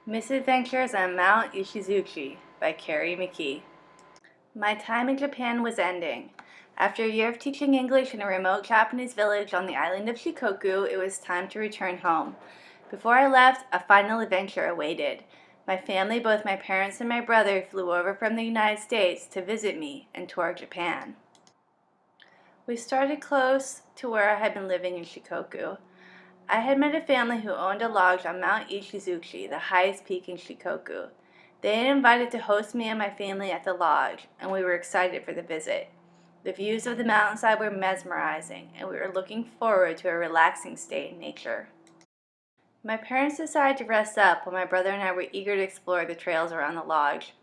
Misadventures on Mount Ishizuchi by McKee's. My time in Japan was ending. After a year of teaching English in a remote Japanese village on the island of Shikoku, it was time to return home. Before I left, a final adventure awaited. My family, both my parents and my brother, flew over from the United States to visit me and tour Japan. We started close to where I had been living in Shikoku. I had met a family who owned a lodge on Mount Ishizuchi, the highest peak in Shikoku. They had invited to host me and my family at the lodge, and we were excited for the visit. The views of the mountainside were mesmerizing, and we were looking forward to a relaxing stay in nature. My parents decided to rest up while my brother and I were eager to explore the trails around the lodge.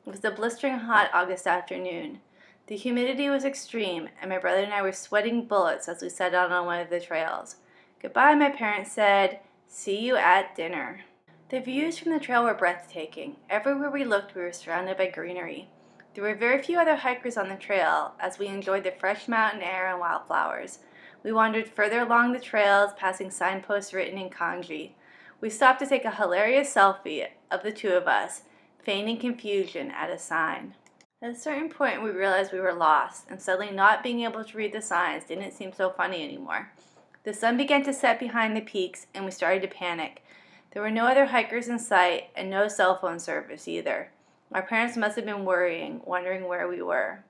It was a blistering hot August afternoon. The humidity was extreme, and my brother and I were sweating bullets as we set out on one of the trails. Goodbye, my parents said. See you at dinner. The views from the trail were breathtaking. Everywhere we looked, we were surrounded by greenery. There were very few other hikers on the trail, as we enjoyed the fresh mountain air and wildflowers. We wandered further along the trails, passing signposts written in kanji. We stopped to take a hilarious selfie of the two of us, feigning confusion at a sign. At a certain point, we realized we were lost, and suddenly not being able to read the signs didn't seem so funny anymore. The sun began to set behind the peaks, and we started to panic. There were no other hikers in sight, and no cell phone service either. Our parents must have been worrying, wondering where we were.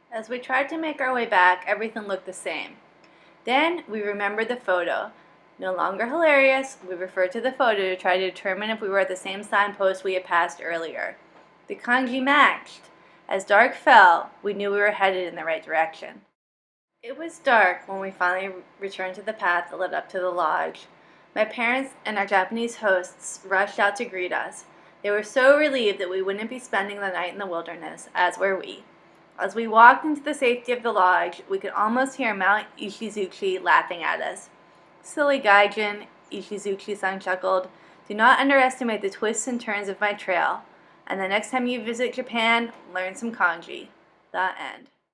As we tried to make our way back, everything looked the same. Then we remembered the photo. No longer hilarious, we referred to the photo to try to determine if we were at the same signpost we had passed earlier. The kanji matched. As dark fell, we knew we were headed in the right direction. It was dark when we finally returned to the path that led up to the lodge. My parents and our Japanese hosts rushed out to greet us. They were so relieved that we wouldn't be spending the night in the wilderness, as were we. As we walked into the safety of the lodge, we could almost hear Mount Ishizuchi laughing at us. Silly gaijin, Ishizuchi-san chuckled. Do not underestimate the twists and turns of my trail. And the next time you visit Japan, learn some kanji. The end.